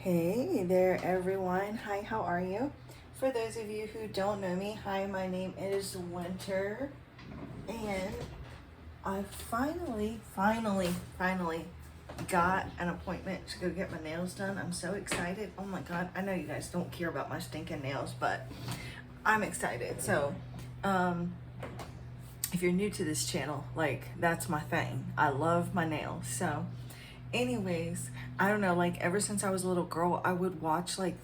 Hey there, everyone. Hi, how are you? For those of you who don't know me, hi, my name is Winter, and I finally got an appointment to go get my nails done. I'm so excited. Oh my God, I know you guys don't care about my stinking nails, but I'm excited. So, um, if you're new to this channel, like, that's my thing. I love my nails. So, anyways, I don't know, like ever since I was a little girl, I would watch like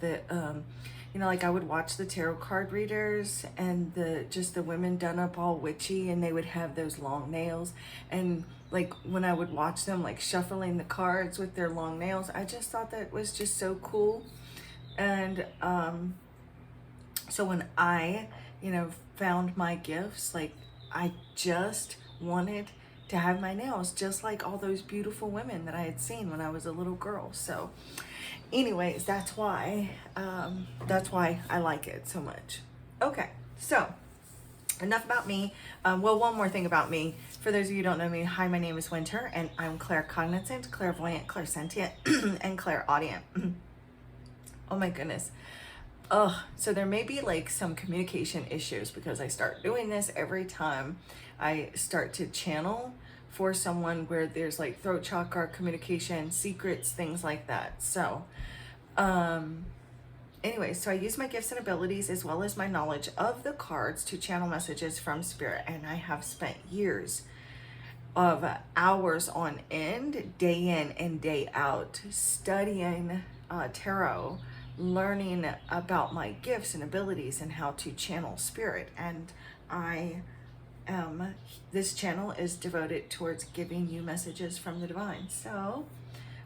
like I would watch the tarot card readers and the women done up all witchy, and they would have those long nails. And like when I would watch them like shuffling the cards with their long nails, I just thought that was just so cool. And so when I, found my gifts, like I just wanted to have my nails just like all those beautiful women that I had seen when I was a little girl. So anyways, that's why I like it so much. Okay, so enough about me. Well, one more thing about me. For those of you who don't know me, hi, my name is Winter, and I'm claircognizant, clairvoyant, clairsentient, and clairaudient. Oh my goodness. So there may be like some communication issues because I start doing this every time I start to channel for someone where there's like throat chakra, communication, secrets, things like that. So, anyway, so I use my gifts and abilities as well as my knowledge of the cards to channel messages from spirit. And I have spent years of hours on end, day in and day out, studying tarot, learning about my gifts and abilities and how to channel spirit. And this channel is devoted towards giving you messages from the divine. So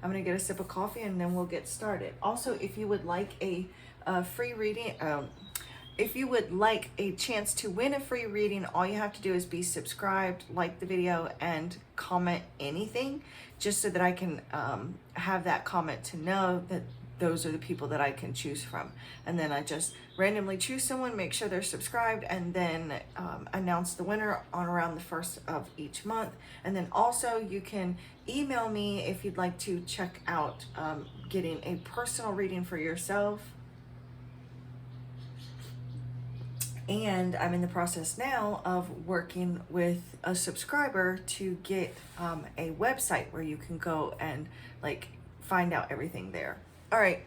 I'm gonna get a sip of coffee and then we'll get started. Also, if you would like a free reading, if you would like a chance to win a free reading, all you have to do is be subscribed, like the video, and comment anything, just so that I can have that comment to know that those are the people that I can choose from. And then I just randomly choose someone, make sure they're subscribed, and then announce the winner on around the first of each month. And then also you can email me if you'd like to check out getting a personal reading for yourself. And I'm in the process now of working with a subscriber to get a website where you can go and like find out everything there. All right,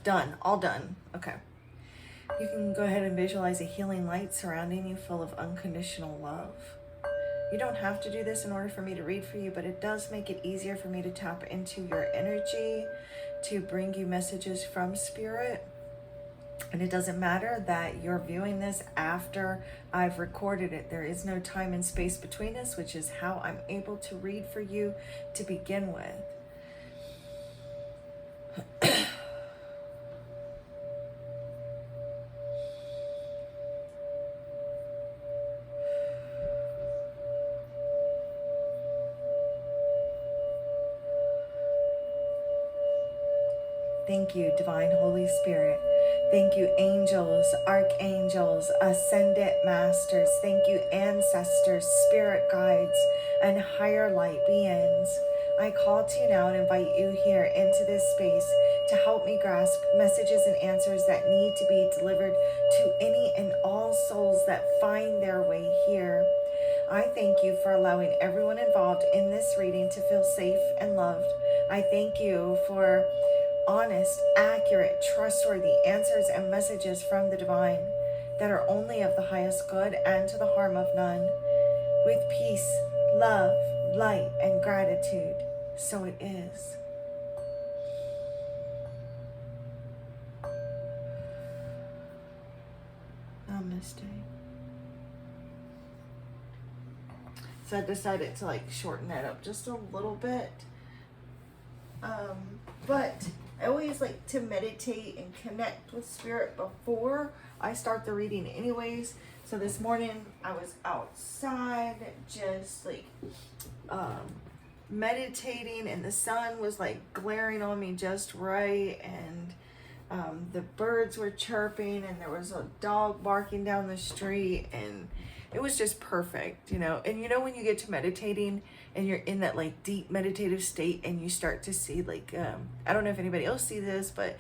done, all done. Okay. You can go ahead and visualize a healing light surrounding you full of unconditional love. You don't have to do this in order for me to read for you, but it does make it easier for me to tap into your energy to bring you messages from spirit. And it doesn't matter that you're viewing this after I've recorded it. There is no time and space between us, which is how I'm able to read for you to begin with. Thank you, Divine Holy Spirit. Thank you, angels, archangels, ascended masters. Thank you, ancestors, spirit guides, and higher light beings. I call to you now and invite you here into this space to help me grasp messages and answers that need to be delivered to any and all souls that find their way here. I thank you for allowing everyone involved in this reading to feel safe and loved. I thank you for honest, accurate, trustworthy answers and messages from the divine that are only of the highest good and to the harm of none. With peace, love, light, and gratitude, so it is. Namaste. So I decided to like shorten that up just a little bit. But I always like to meditate and connect with spirit before I start the reading anyways. So this morning I was outside just like meditating, and the sun was like glaring on me just right, and the birds were chirping, and there was a dog barking down the street, and it was just perfect, you know. And you know, when you get to meditating and you're in that like deep meditative state and you start to see like, I don't know if anybody else see this, but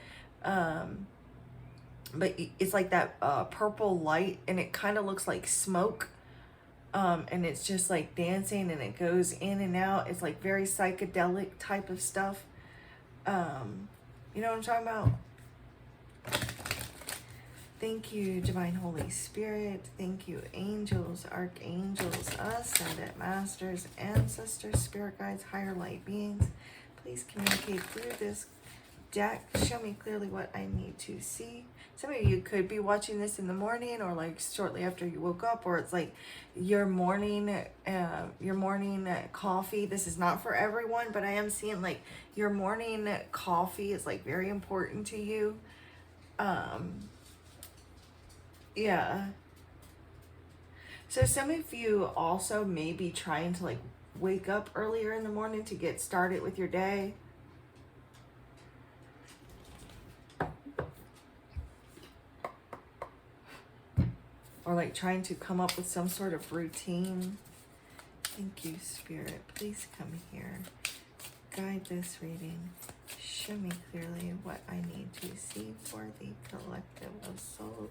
it's like that purple light, and it kind of looks like smoke, and it's just like dancing, and it goes in and out. It's like very psychedelic type of stuff. You know what I'm talking about? Thank you, Divine Holy Spirit. Thank you, angels, archangels, ascended masters, ancestors, spirit guides, higher light beings. Please communicate through this deck. Show me clearly what I need to see. Some of you could be watching this in the morning, or like shortly after you woke up, or it's like your morning coffee. This is not for everyone, but I am seeing like your morning coffee is like very important to you. Yeah. So some of you also may be trying to like wake up earlier in the morning to get started with your day. Or like trying to come up with some sort of routine. Thank you, Spirit. Please come here. Guide this reading. Show me clearly what I need to see for the collective of souls.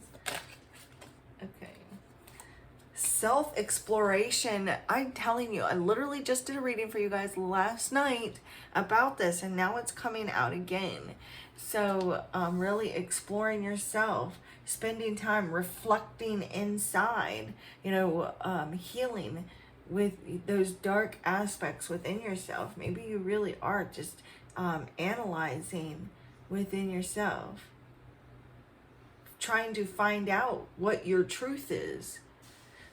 Okay. Self-exploration. I'm telling you, I literally just did a reading for you guys last night about this, and now it's coming out again. So really exploring yourself, spending time reflecting inside, you know, healing with those dark aspects within yourself. Maybe you really are just analyzing within yourself, trying to find out what your truth is.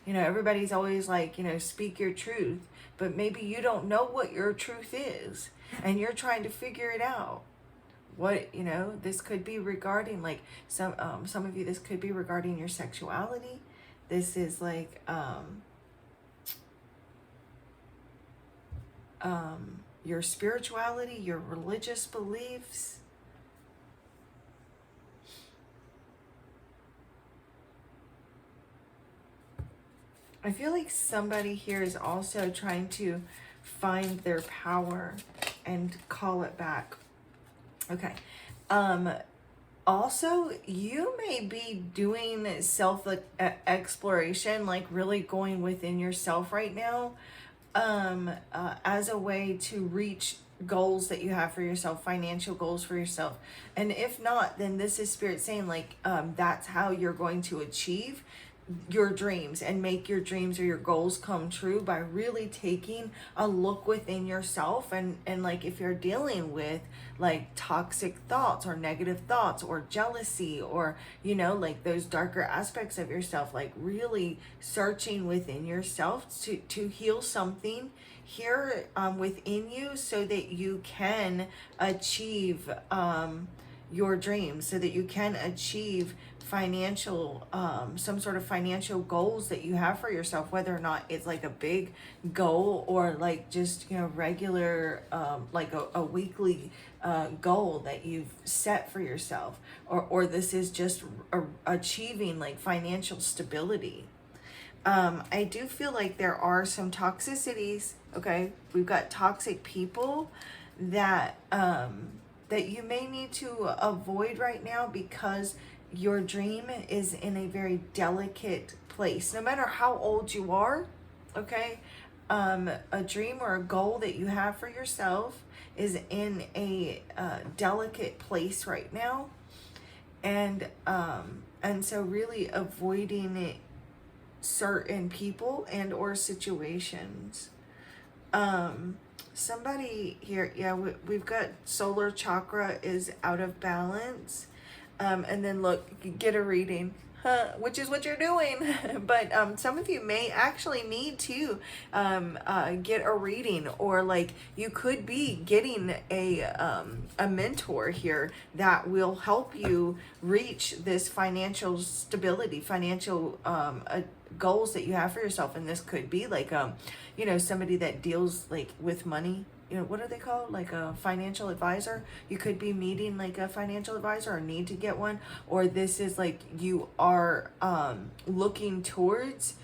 You know, everybody's always like, you know, speak your truth, but maybe you don't know what your truth is, and you're trying to figure it out. What, you know, this could be regarding like some of you, this could be regarding your sexuality. This is like your spirituality, your religious beliefs. I feel like somebody here is also trying to find their power and call it back. Okay. Also, you may be doing self-exploration, like really going within yourself right now, as a way to reach goals that you have for yourself, financial goals for yourself. And if not, then this is Spirit saying like, that's how you're going to achieve your dreams and make your dreams or your goals come true, by really taking a look within yourself. And like, if you're dealing with like toxic thoughts or negative thoughts or jealousy, or, you know, like those darker aspects of yourself, like really searching within yourself to heal something here within you, so that you can achieve your dreams, so that you can achieve financial some sort of financial goals that you have for yourself, whether or not it's like a big goal, or like just, you know, regular like a weekly goal that you've set for yourself, or this is just achieving like financial stability. I do feel like there are some toxicities. Okay, we've got toxic people that that you may need to avoid right now, because your dream is in a very delicate place. No matter how old you are, okay, a dream or a goal that you have for yourself is in a delicate place right now, and so really avoiding it, certain people and or situations. Somebody here, yeah, we've got solar chakra is out of balance. And then look, get a reading, which is what you're doing. But some of you may actually need to get a reading, or like you could be getting a mentor here that will help you reach this financial stability, financial goals that you have for yourself. And this could be like you know, somebody that deals like with money. You know, what are they called? Like a financial advisor. You could be meeting like a financial advisor, or need to get one. Or this is like you are looking towards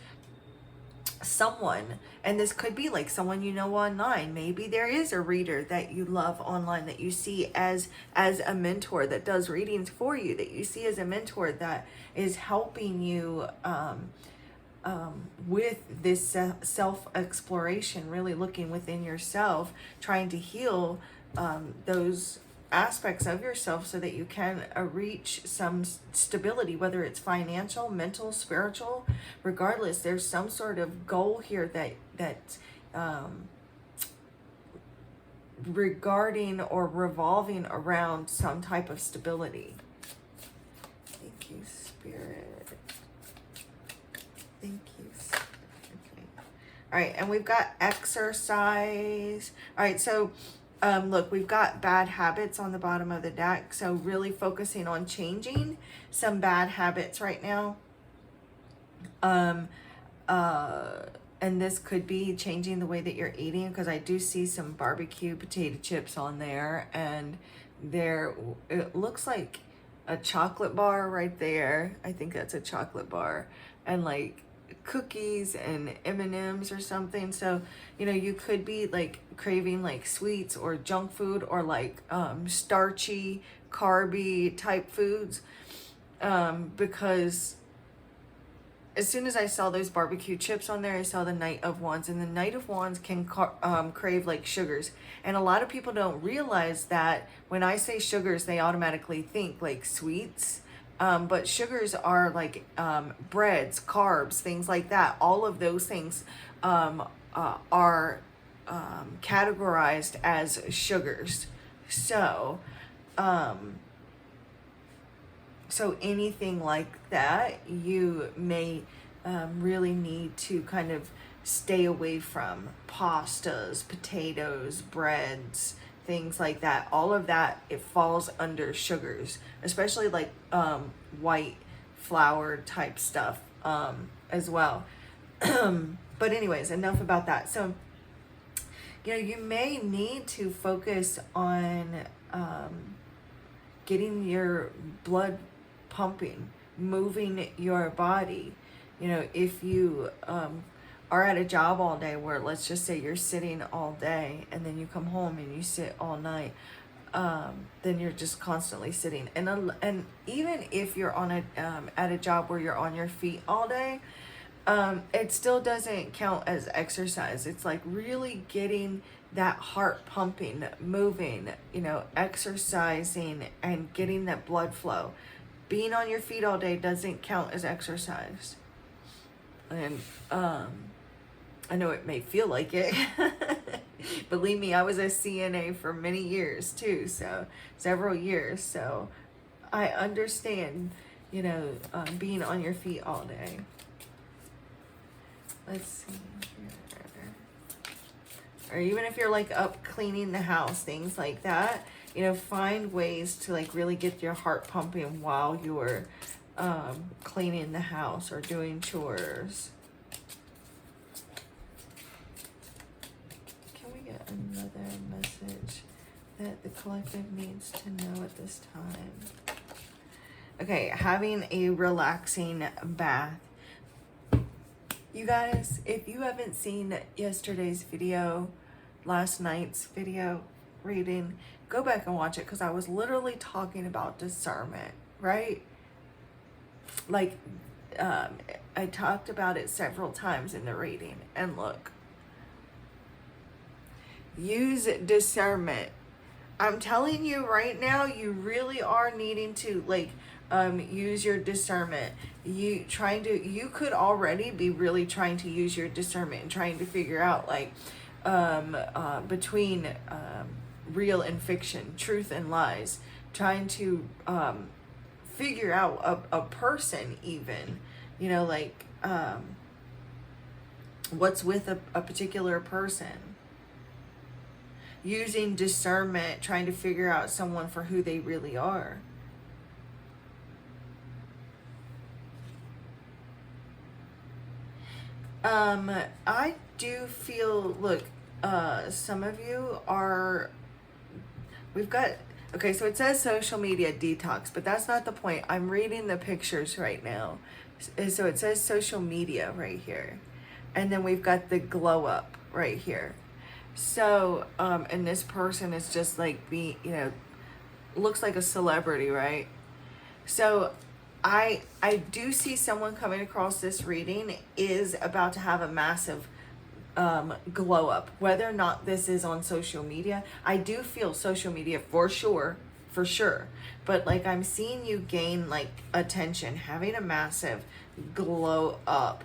someone, and this could be like someone you know online. Maybe there is a reader that you love online that you see as a mentor that does readings for you, that you see as a mentor that is helping you with this self-exploration, really looking within yourself, trying to heal those aspects of yourself so that you can reach some stability, whether it's financial, mental, spiritual. Regardless, there's some sort of goal here that regarding or revolving around some type of stability. Thank you, Spirit. Thank you. Okay. All right, and we've got exercise. All right, so look, we've got bad habits on the bottom of the deck. So really focusing on changing some bad habits right now. And this could be changing the way that you're eating, because I do see some barbecue potato chips on there, and it looks like a chocolate bar right there. I think that's a chocolate bar, and like cookies and M&Ms or something. So, you know, you could be like craving like sweets or junk food, or like starchy, carby type foods, because as soon as I saw those barbecue chips on there, I saw the Knight of Wands, and the Knight of Wands can crave like sugars. And a lot of people don't realize that when I say sugars, they automatically think like sweets. But sugars are like breads, carbs, things like that. All of those things are categorized as sugars. So anything like that, you may really need to kind of stay away from. Pastas, potatoes, breads, things like that. All of that, it falls under sugars, especially like white flour type stuff as well. But anyways, enough about that. So, you know, you may need to focus on getting your blood pumping, moving your body. You know, if you are at a job all day, where let's just say you're sitting all day and then you come home and you sit all night, then you're just constantly sitting. And even if you're on at a job where you're on your feet all day, it still doesn't count as exercise. It's like really getting that heart pumping, moving, you know, exercising and getting that blood flow. Being on your feet all day doesn't count as exercise. And I know it may feel like it. Believe me, I was a CNA for many years too, so several years. So I understand, you know, being on your feet all day. Let's see here. Or even if you're like up cleaning the house, things like that, you know, find ways to like really get your heart pumping while you're cleaning the house or doing chores. Can we get another message that the collective needs to know at this time? Okay, having a relaxing bath. You guys, if you haven't seen yesterday's video, last night's video reading, go back and watch it, because I was literally talking about discernment, right? Like, I talked about it several times in the reading. And look, use discernment. I'm telling you right now, you really are needing to like use your discernment. You could already be really trying to use your discernment and trying to figure out like between real and fiction, truth and lies, trying to figure out a person, even, you know, like what's with a particular person. Using discernment, trying to figure out someone for who they really are. I do feel, look, some of you are, okay, so it says social media detox, but that's not the point. I'm reading the pictures right now. So it says social media right here. and then we've got the glow up right here. So, and this person is just like looks like a celebrity, right? So I do see someone coming across this reading is about to have a massive glow up. Whether or not this is on social media, I do feel social media for sure, but like I'm seeing you gain like attention, having a massive glow up.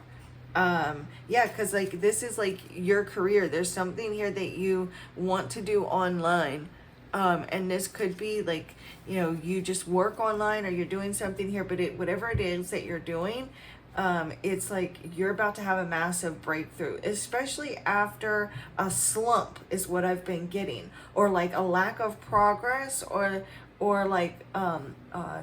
Yeah, because like this is like your career. There's something here that you want to do online. And this could be like, you just work online or you're doing something here, but whatever it is that you're doing, it's like you're about to have a massive breakthrough, especially after a slump is what I've been getting, or like a lack of progress, or like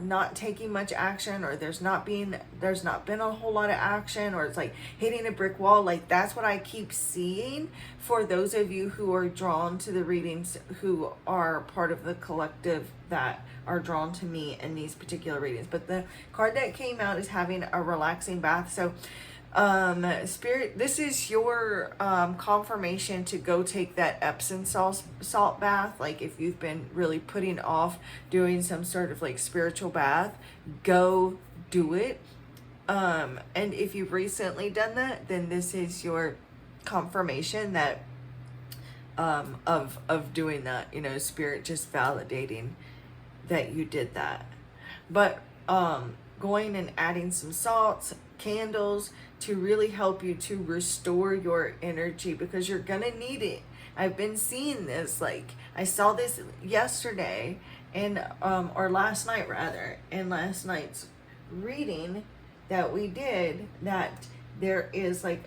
not taking much action, or there's not been a whole lot of action, or it's like hitting a brick wall. Like that's what I keep seeing for those of you who are drawn to the readings, who are part of the collective that are drawn to me in these particular readings. But the card that came out is having a relaxing bath. So Spirit, this is your confirmation to go take that Epsom salt bath. Like if you've been really putting off doing some sort of like spiritual bath, go do it. And if you've recently done that, then this is your confirmation that of doing that, Spirit just validating that you did that. But going and adding some salts, candles, to really help you to restore your energy, because you're gonna need it. I've been seeing this, like I saw this yesterday and or last night rather, in last night's reading that we did, that there is like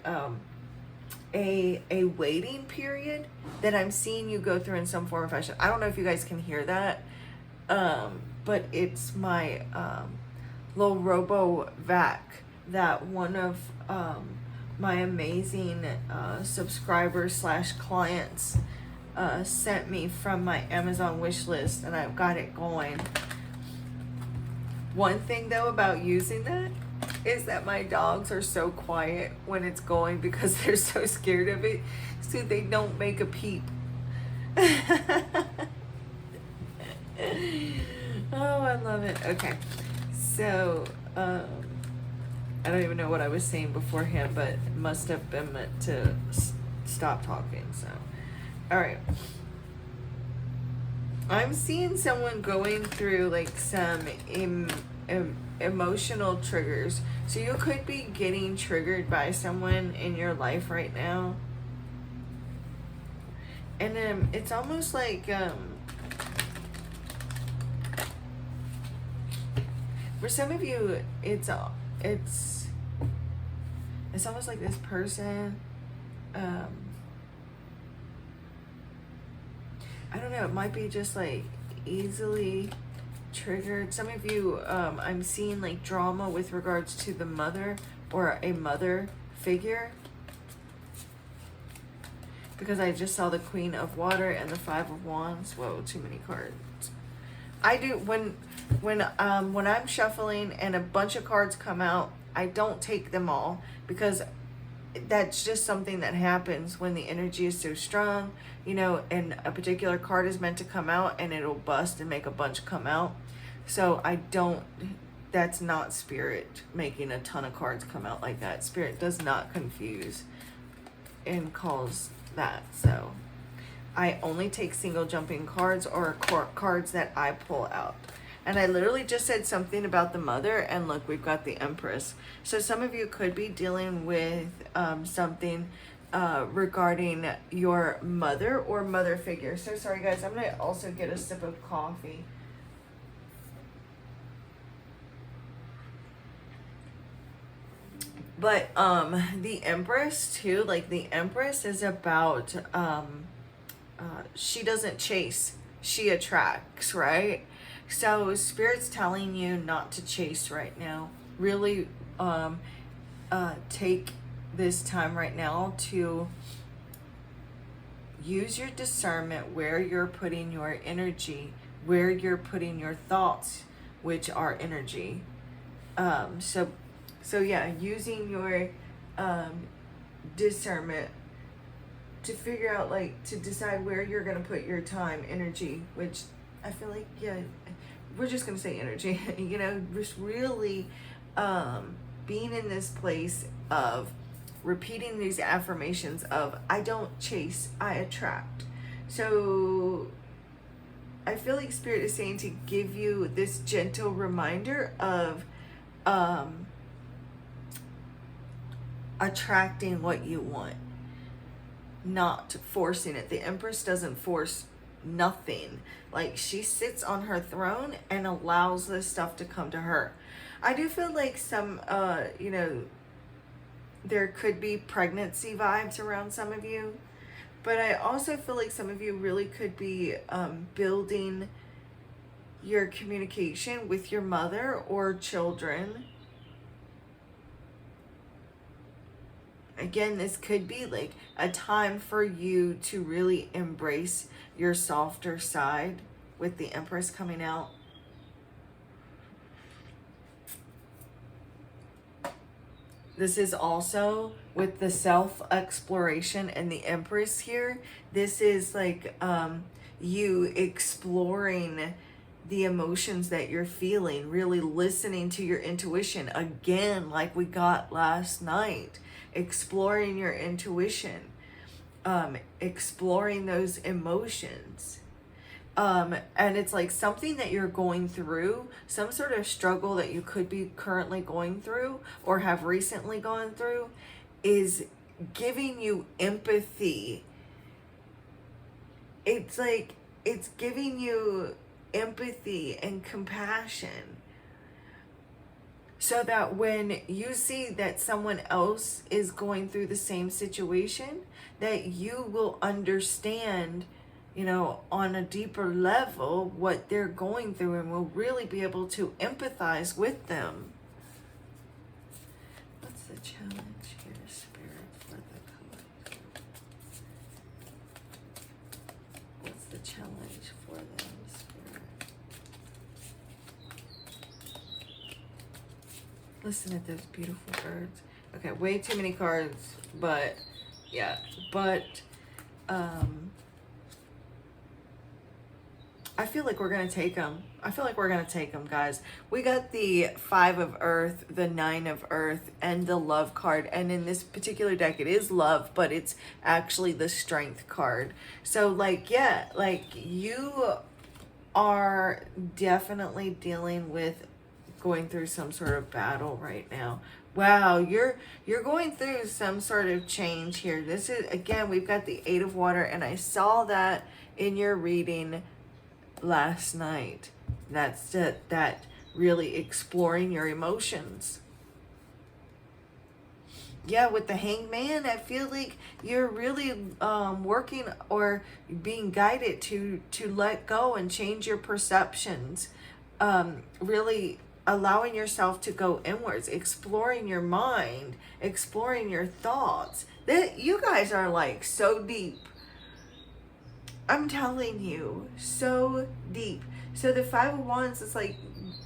a waiting period that I'm seeing you go through in some form or fashion. I don't know if you guys can hear that, but it's my little robo vac that one of my amazing subscribers / clients sent me from my Amazon wish list, and I've got it going. One thing though about using that is that my dogs are so quiet when it's going, because they're so scared of it, so they don't make a peep. Oh, I love it. Okay, so I don't even know what I was saying beforehand, but it must have been meant to stop talking. So, all right. I'm seeing someone going through like some emotional triggers. So you could be getting triggered by someone in your life right now. And it's almost like for some of you, it's almost like this person, I don't know, it might be just like easily triggered. Some of you, I'm seeing like drama with regards to the mother or a mother figure, because I just saw the Queen of Water and the Five of Wands. Whoa, too many cards. I do when I'm shuffling and a bunch of cards come out, I don't take them all, because that's just something that happens when the energy is so strong, and a particular card is meant to come out and it'll bust and make a bunch come out. So that's not Spirit making a ton of cards come out like that. Spirit does not confuse and calls that. So I only take single jumping cards or cards that I pull out. And I literally just said something about the mother, and look, we've got the Empress. So some of you could be dealing with something regarding your mother or mother figure. So sorry guys, I'm gonna also get a sip of coffee. But the Empress too, like the Empress is about she doesn't chase, she attracts, right? So Spirit's telling you not to chase right now. Really take this time right now to use your discernment, where you're putting your energy, where you're putting your thoughts, which are energy. So yeah, using discernment to figure out, like, to decide where you're going to put your time, energy, which I feel like, yeah, we're just going to say energy, you know, just really being in this place of repeating these affirmations of, I don't chase, I attract. So I feel like Spirit is saying to give you this gentle reminder of attracting what you want, not forcing it. The Empress doesn't force nothing. Like, she sits on her throne and allows this stuff to come to her. I do feel like some, you know, there could be pregnancy vibes around some of you, but I also feel like some of you really could be building your communication with your mother or children. Again, this could be like a time for you to really embrace your softer side with the Empress coming out. This is also with the self-exploration and the Empress here. This is like you exploring the emotions that you're feeling, really listening to your intuition. Again, like we got last night. Exploring your intuition, exploring those emotions. And it's like something that you're going through, some sort of struggle that you could be currently going through or have recently gone through, is giving you empathy. It's like, it's giving you empathy and compassion, so that when you see that someone else is going through the same situation, that you will understand, you know, on a deeper level what they're going through, and will really be able to empathize with them. What's the challenge here, Spirit, for the collective? What's the challenge for them, Spirit? Listen to those beautiful birds. Okay, way too many cards, but yeah, but I feel like we're gonna take them. I feel like we're gonna take them, guys. We got the 5 of Earth, the 9 of Earth, and the Love card. And in this particular deck, it is Love, but it's actually the Strength card. So, like, yeah, like, you are definitely dealing with going through some sort of battle right now. Wow, you're going through some sort of change here. This is, again, we've got the 8 of Water, and I saw that in your reading last night. That's that really exploring your emotions. Yeah, with the Hangman, I feel like you're really working or being guided to let go and change your perceptions. Really allowing yourself to go inwards, exploring your mind, exploring your thoughts. That you guys are like so deep. I'm telling you, so deep. So the 5 of Wands is like,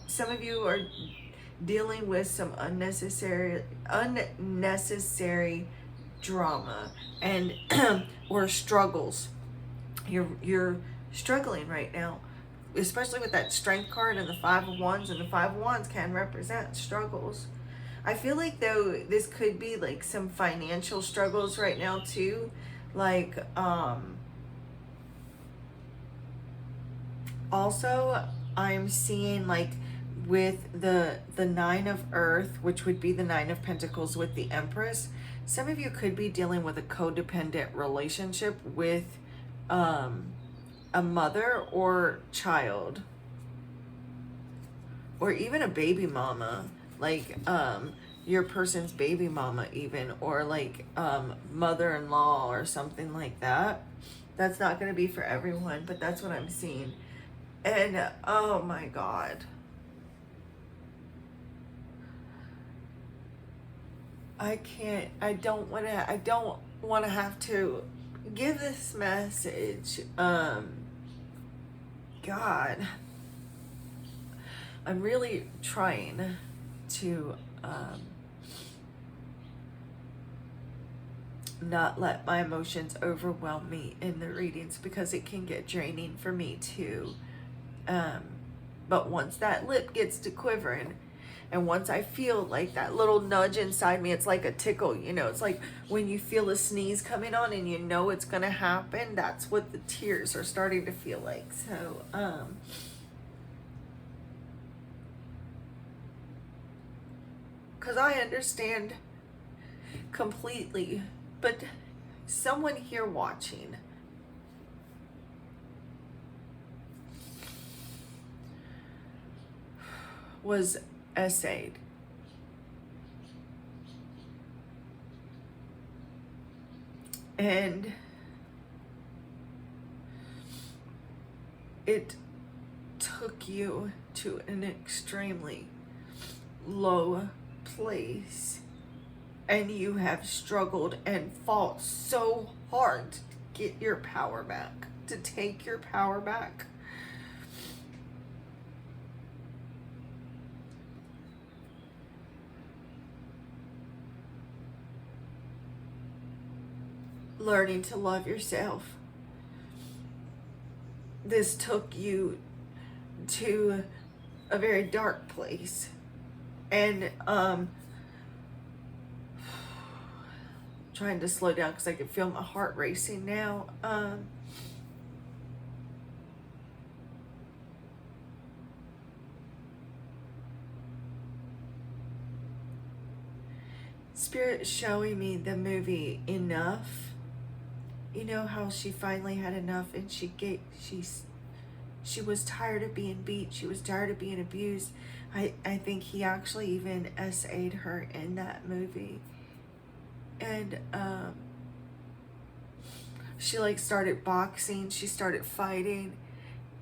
some of you are dealing with some unnecessary drama and or struggles. You're struggling right now, especially with that Strength card and the 5 of Wands, and the 5 of Wands can represent struggles. I feel like, though, this could be like some financial struggles right now too, like also I'm seeing, like, with the 9 of Earth, which would be the 9 of Pentacles with the Empress, some of you could be dealing with a codependent relationship with a mother or child, or even a baby mama, like your person's baby mama even, or like mother-in-law or something like that. That's not going to be for everyone, but that's what I'm seeing. And oh my God, I don't want to have to give this message. God, I'm really trying to not let my emotions overwhelm me in the readings, because it can get draining for me too. But once that lip gets to quivering, and once I feel like that little nudge inside me, it's like a tickle, you know, it's like when you feel a sneeze coming on and you know it's gonna happen, that's what the tears are starting to feel like. So, because I understand completely, but someone here watching was essayed. And it took you to an extremely low place, and you have struggled and fought so hard to get your power back, to take your power back. Learning to love yourself. This took you to a very dark place, and trying to slow down because I can feel my heart racing now. Spirit showing me the movie Enough. You know how she finally had enough, and she was tired of being beat. She was tired of being abused. I think he actually even essayed her in that movie. And she like started boxing. She started fighting.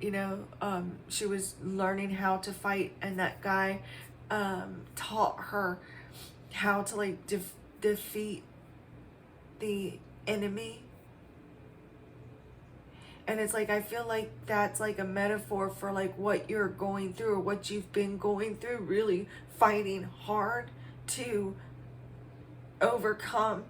You know, she was learning how to fight, and that guy taught her how to like defeat the enemy. And it's like, I feel like that's like a metaphor for like what you're going through, or what you've been going through, really fighting hard to overcome.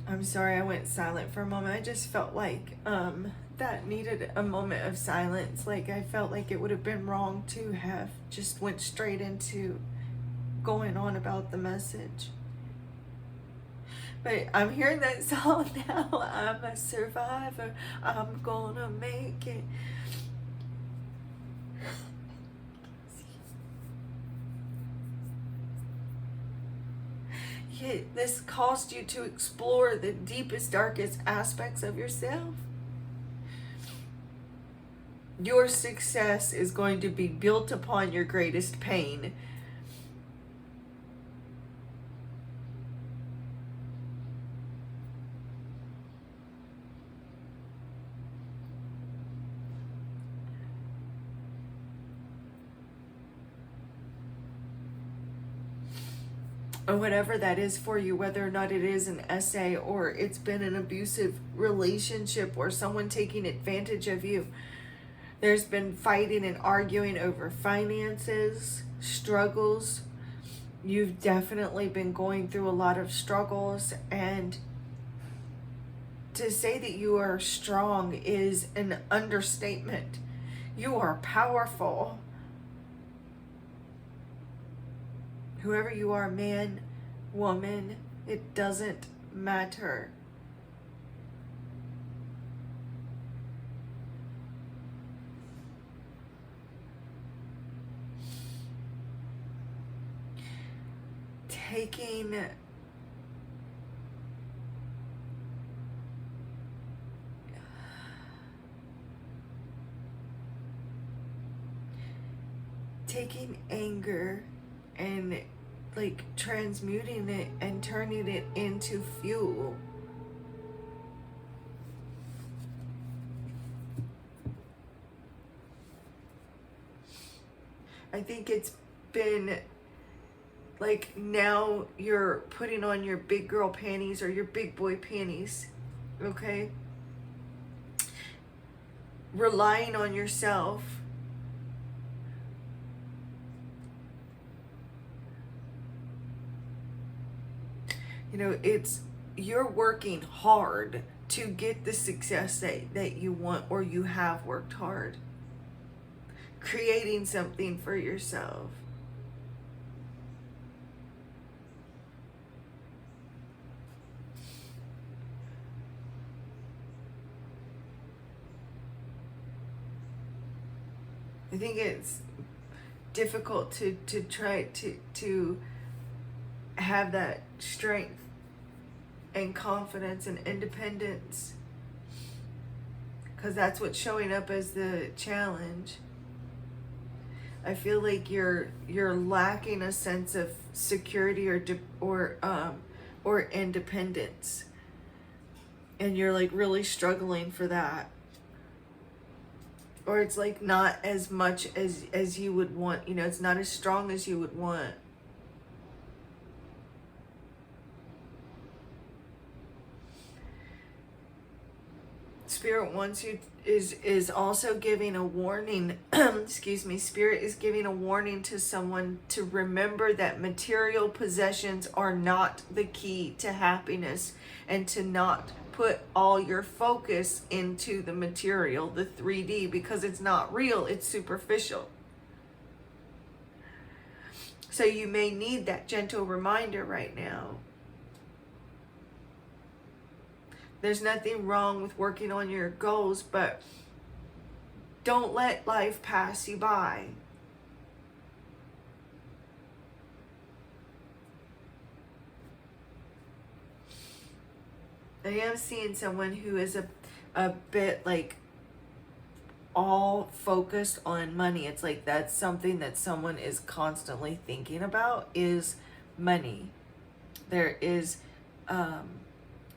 I'm sorry I went silent for a moment. I just felt like that needed a moment of silence. Like, I felt like it would have been wrong to have just went straight into going on about the message. But I'm hearing that song now. I'm a survivor. I'm gonna make it. This caused you to explore the deepest, darkest aspects of yourself. Your success is going to be built upon your greatest pain. Or whatever that is for you, whether or not it is an essay, or it's been an abusive relationship, or someone taking advantage of you. There's been fighting and arguing over finances, struggles. You've definitely been going through a lot of struggles, and to say that you are strong is an understatement. You are powerful. Whoever you are, man, woman, it doesn't matter. Taking anger and like transmuting it and turning it into fuel. I think it's been like, now you're putting on your big girl panties or your big boy panties, okay? Relying on yourself. You know, you're working hard to get the success that you want, or you have worked hard. Creating something for yourself. I think it's difficult to try to have that strength and confidence and independence, because that's what's showing up as the challenge. I feel like you're lacking a sense of security or independence, and you're like really struggling for that. Or it's like not as much as you would want. You know, it's not as strong as you would want. Spirit wants you, is also giving a warning. Excuse me. Spirit is giving a warning to someone to remember that material possessions are not the key to happiness, and to not put all your focus into the material, the 3D, because it's not real, it's superficial. So you may need that gentle reminder right now. There's nothing wrong with working on your goals, but don't let life pass you by. I am seeing someone who is a bit like all focused on money. It's like that's something that someone is constantly thinking about, is money. There is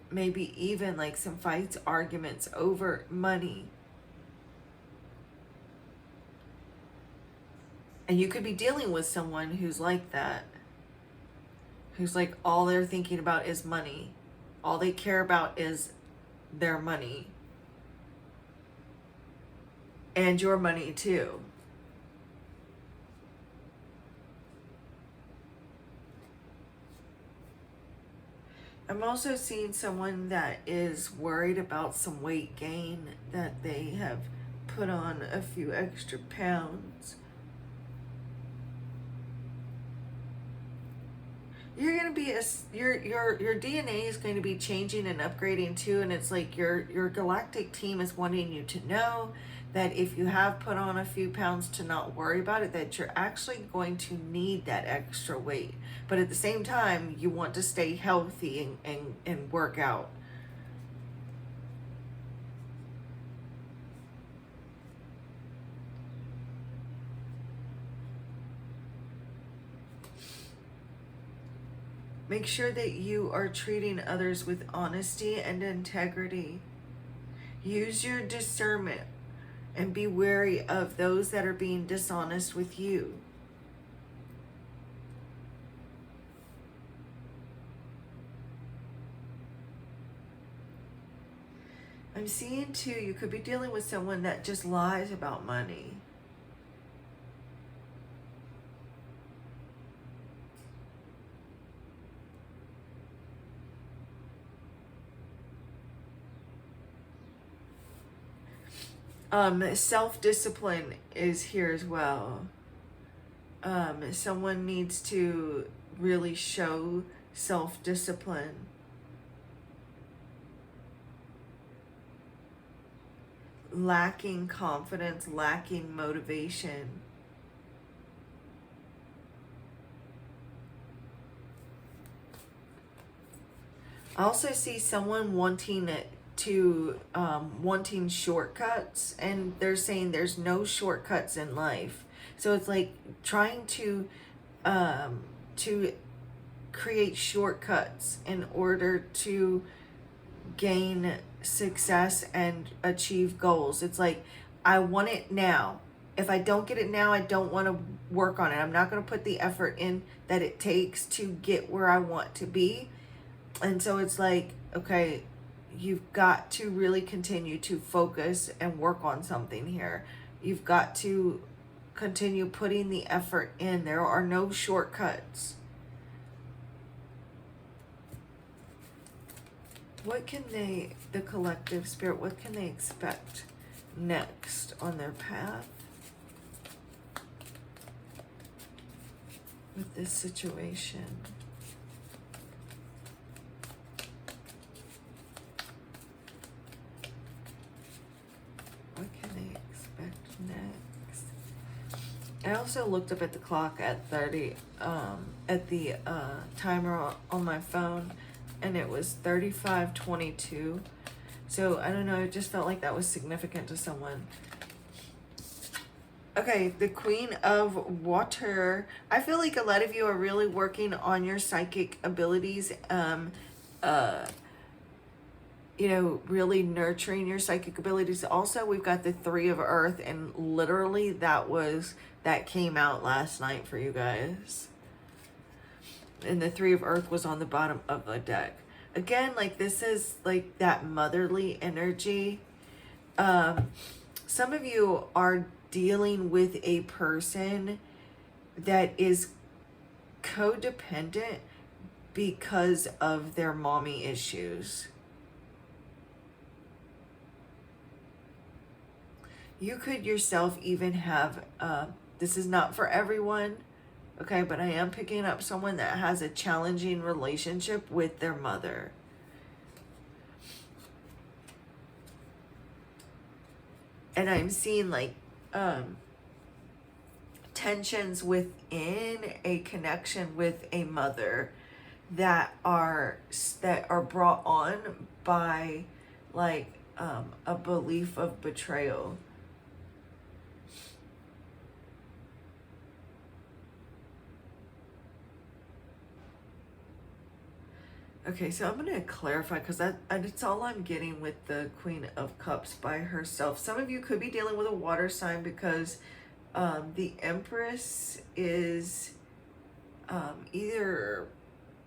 maybe even like some fights, arguments over money. And you could be dealing with someone who's like that, who's like all they're thinking about is money. All they care about is their money. And your money too. I'm also seeing someone that is worried about some weight gain, that they have put on a few extra pounds. You're going to be your DNA is going to be changing and upgrading too, and it's like your galactic team is wanting you to know that if you have put on a few pounds, to not worry about it, that you're actually going to need that extra weight. But at the same time, you want to stay healthy and work out. Make sure that you are treating others with honesty and integrity. Use your discernment and be wary of those that are being dishonest with you. I'm seeing too, you could be dealing with someone that just lies about money. Self-discipline is here as well. Someone needs to really show self-discipline. Lacking confidence, lacking motivation. I also see someone wanting wanting shortcuts, and they're saying there's no shortcuts in life. So it's like trying to create shortcuts in order to gain success and achieve goals. It's like, I want it now. if I don't get it now, I don't want to work on it. I'm not going to put the effort in that it takes to get where I want to be. And so it's like, okay, you've got to really continue to focus and work on something here. You've got to continue putting the effort in. There are no shortcuts. What can they, the collective spirit, what can they expect next on their path with this situation? What can they expect next? I also looked up at the clock at 30, at the timer on my phone, and it was 35:22. So I don't know, it just felt like that was significant to someone. Okay, the Queen of Water. I feel like a lot of you are really working on your psychic abilities. You know, really nurturing your psychic abilities. Also, we've got the Three of Earth, and literally that came out last night for you guys. And the Three of Earth was on the bottom of the deck. Again, like this is like that motherly energy. Some of you are dealing with a person that is codependent because of their mommy issues. You could yourself even have, this is not for everyone, okay, but I am picking up someone that has a challenging relationship with their mother. And I'm seeing like tensions within a connection with a mother that are brought on by like a belief of betrayal. Okay, so I'm going to clarify because that's all I'm getting with the Queen of Cups by herself. Some of you could be dealing with a water sign because the Empress is either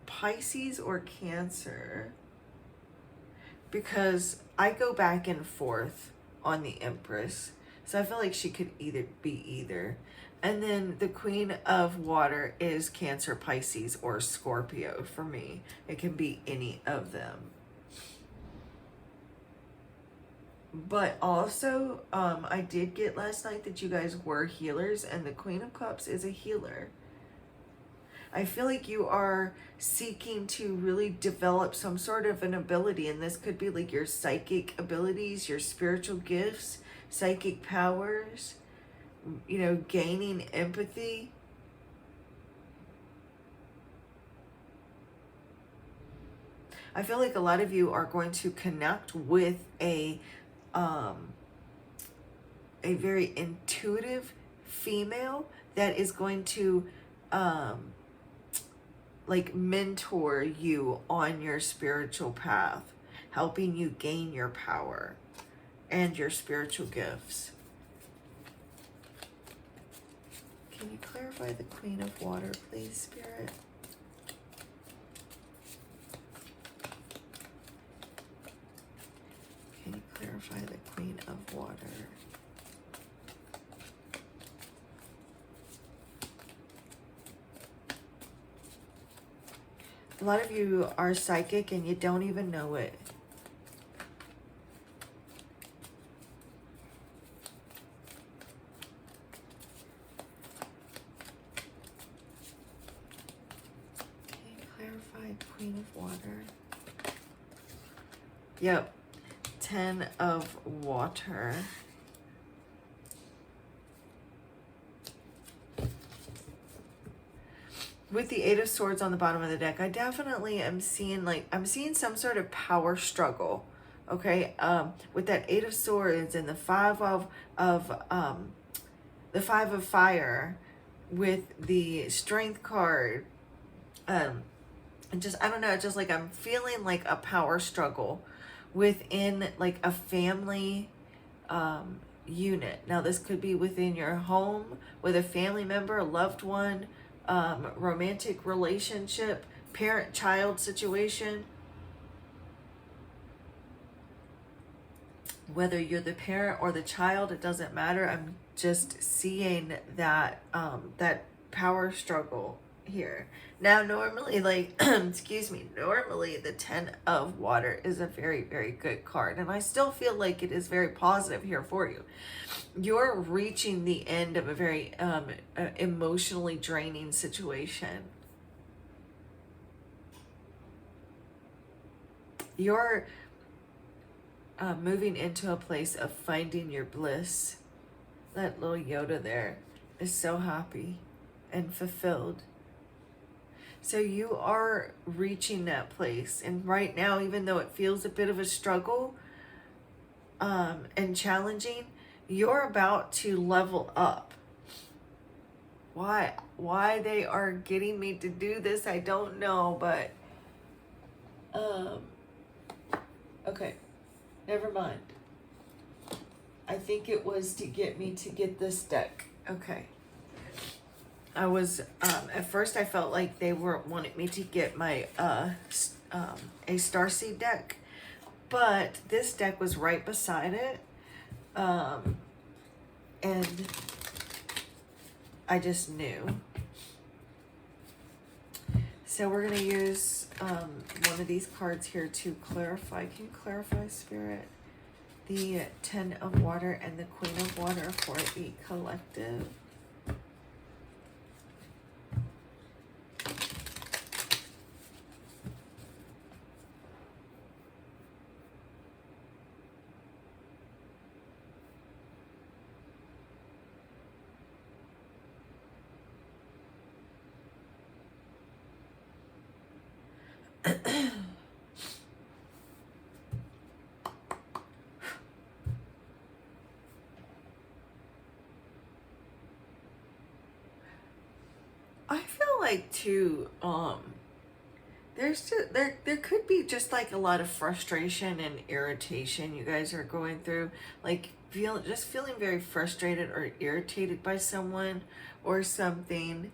Pisces or Cancer. Because I go back and forth on the Empress. So I feel like she could either be either. And then the Queen of Water is Cancer, Pisces, or Scorpio for me. It can be any of them. But also, I did get last night that you guys were healers, and the Queen of Cups is a healer. I feel like you are seeking to really develop some sort of an ability, and this could be like your psychic abilities, your spiritual gifts, psychic powers, you know, gaining empathy. I feel like a lot of you are going to connect with a very intuitive female that is going to like mentor you on your spiritual path, helping you gain your power and your spiritual gifts. Can you clarify the Queen of Water, please, Spirit? Can you clarify the Queen of Water? A lot of you are psychic and you don't even know it. Queen of Water. Yep. 10 of Water. With the Eight of Swords on the bottom of the deck, I definitely am seeing I'm seeing some sort of power struggle. Okay, with that Eight of Swords and the Five of Fire, with the Strength card, and just I don't know, just like I'm feeling like a power struggle within like a family. unit. Now this could be within your home, with a family member, a loved one, romantic relationship, parent-child situation. Whether you're the parent or the child, it doesn't matter. I'm just seeing that that power struggle here. Now, normally, like, excuse me, normally the 10 of water is a very, very good card. And I still feel like it is very positive here for you. You're reaching the end of a very emotionally draining situation. You're moving into a place of finding your bliss. That little Yoda there is so happy and fulfilled. So you are reaching that place. And right now, even though it feels a bit of a struggle and challenging, you're about to level up. Why they are getting me to do this, I don't know, but okay, never mind. I think it was to get me to get this deck. Okay. I was at first I felt like they wanted me to get my a Starseed deck, but this deck was right beside it, and I just knew. So we're gonna use one of these cards here to clarify. Can you clarify, Spirit? The 10 of water and the Queen of water for the collective. I feel like too, there could be just like a lot of frustration and irritation you guys are going through, like feeling very frustrated or irritated by someone or something.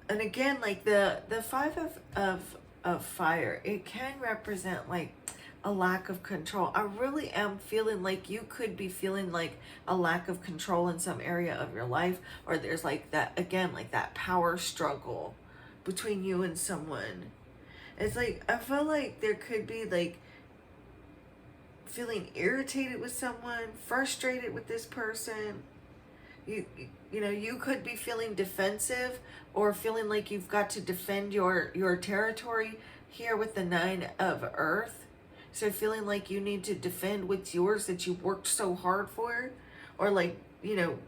And again, like the 5 of fire, it can represent like a lack of control. I really am feeling like you could be feeling like a lack of control in some area of your life, or there's like that, again, like that power struggle between you and someone. It's like, I feel like there could be like feeling irritated with someone, frustrated with this person. You know, you could be feeling defensive or feeling like you've got to defend your territory here with the 9 of earth. So feeling like you need to defend what's yours that you worked so hard for, or like, you know,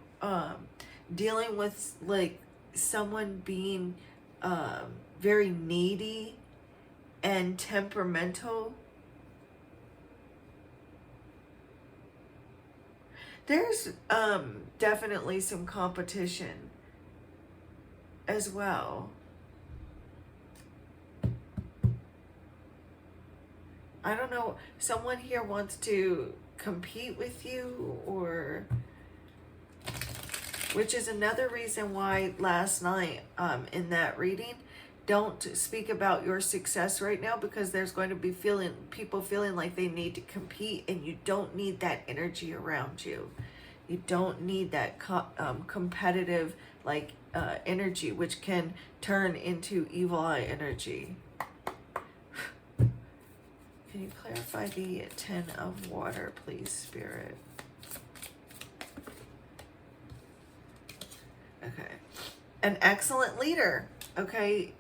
dealing with like someone being very needy and temperamental. There's definitely some competition as well. I don't know, someone here wants to compete with you, or which is another reason why last night in that reading, don't speak about your success right now, because there's going to be people feeling like they need to compete, and you don't need that energy around you. You don't need that competitive like energy, which can turn into evil eye energy. Can you clarify the 10 of water, please, Spirit? Okay. An excellent leader. Okay.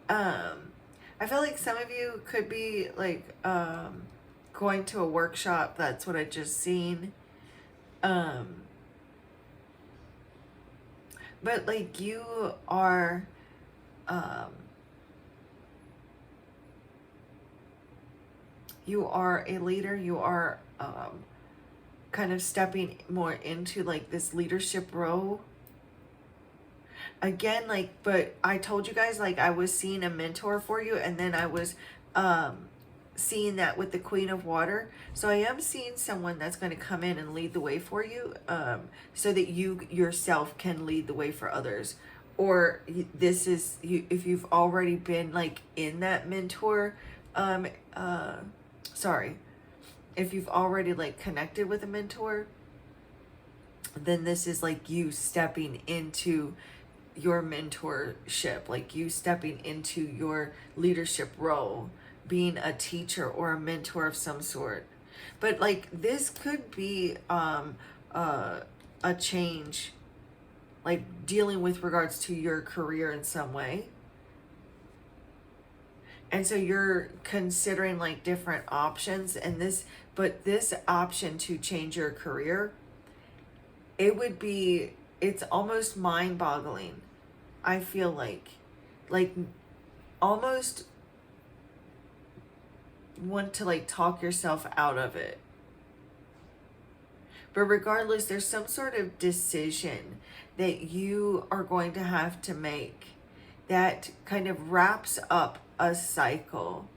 I feel like some of you could be like going to a workshop. That's what I just seen. But like you are a leader. You are kind of stepping more into like this leadership role. Again, like, but I told you guys, like, I was seeing a mentor for you, and then I was seeing that with the Queen of Water. So I am seeing someone that's going to come in and lead the way for you, so that you yourself can lead the way for others. Or this is you, if you've already been like in that mentor, sorry, if you've already like connected with a mentor, then this is like you stepping into your mentorship, like you stepping into your leadership role, being a teacher or a mentor of some sort. But like this could be a change, like dealing with regards to your career in some way. And so you're considering like different options, and this option to change your career, it's almost mind-boggling. I feel like almost want to like talk yourself out of it. But regardless, there's some sort of decision that you are going to have to make that kind of wraps up a cycle.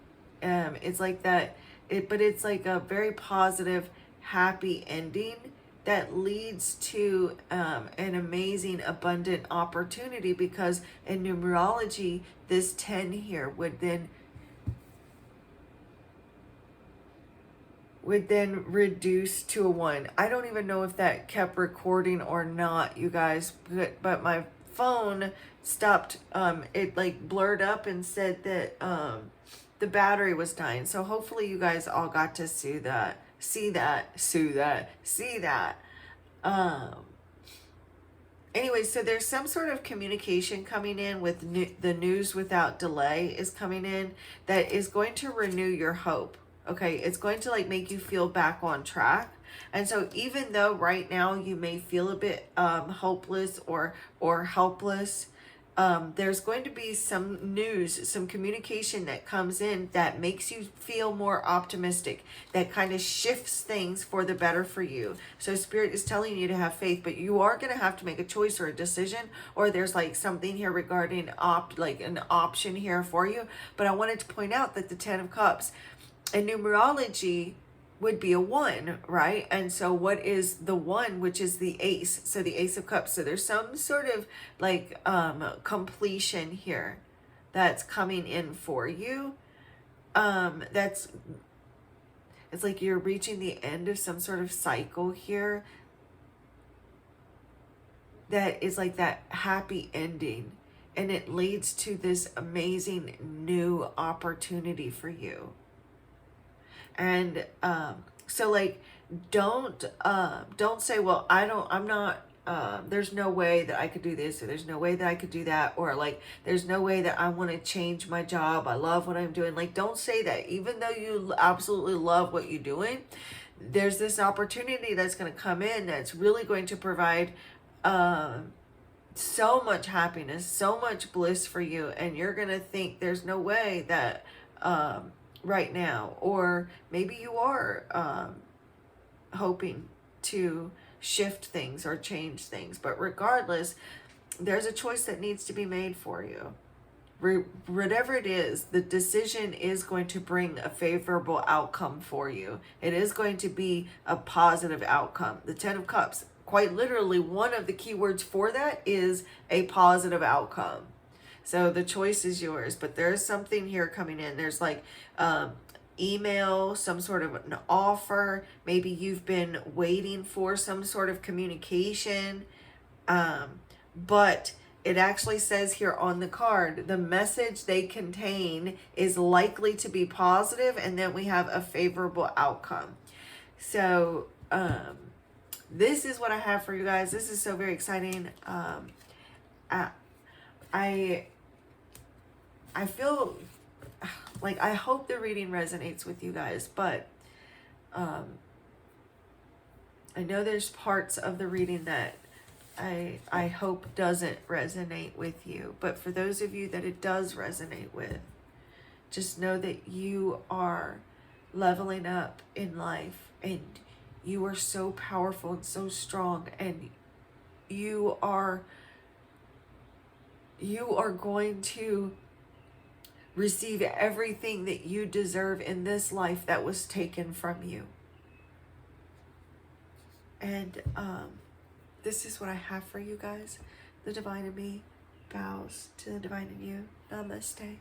It's like that, but it's like a very positive, happy ending that leads to an amazing, abundant opportunity, because in numerology, this 10 here would then reduce to a 1. I don't even know if that kept recording or not, you guys, but my phone stopped. It like blurred up and said that the battery was dying. So hopefully you guys all got to see that. Anyway, so there's some sort of communication coming in with the news without delay is coming in that is going to renew your hope. Okay, it's going to like make you feel back on track. And so even though right now you may feel a bit hopeless or helpless, there's going to be some news, some communication that comes in that makes you feel more optimistic, that kind of shifts things for the better for you. So Spirit is telling you to have faith, but you are going to have to make a choice or a decision, or there's like something here regarding like an option here for you. But I wanted to point out that the 10 of Cups in numerology would be a 1, right? And so what is the 1, which is the Ace? So the Ace of Cups. So there's some sort of like completion here that's coming in for you. It's like you're reaching the end of some sort of cycle here that is like that happy ending, and it leads to this amazing new opportunity for you. And so like don't say, well, I'm not there's no way that I could do this, or there's no way that I could do that, or like there's no way that I want to change my job, I love what I'm doing. Like, don't say that. Even though you absolutely love what you're doing, there's this opportunity that's going to come in that's really going to provide so much happiness, so much bliss for you, and you're going to think there's no way that right now, or maybe you are hoping to shift things or change things, but regardless, there's a choice that needs to be made for you. Whatever it is, the decision is going to bring a favorable outcome for you. It is going to be a positive outcome. The 10 of Cups, quite literally, one of the key words for that is a positive outcome. So the choice is yours, but there's something here coming in. There's like email, some sort of an offer. Maybe you've been waiting for some sort of communication. But it actually says here on the card, the message they contain is likely to be positive, and then we have a favorable outcome. So this is what I have for you guys. This is so very exciting. I feel like, I hope the reading resonates with you guys, but I know there's parts of the reading that I hope doesn't resonate with you. But for those of you that it does resonate with, just know that you are leveling up in life, and you are so powerful and so strong, and you are going to receive everything that you deserve in this life that was taken from you. And this is what I have for you guys. The divine in me bows to the divine in you. Namaste.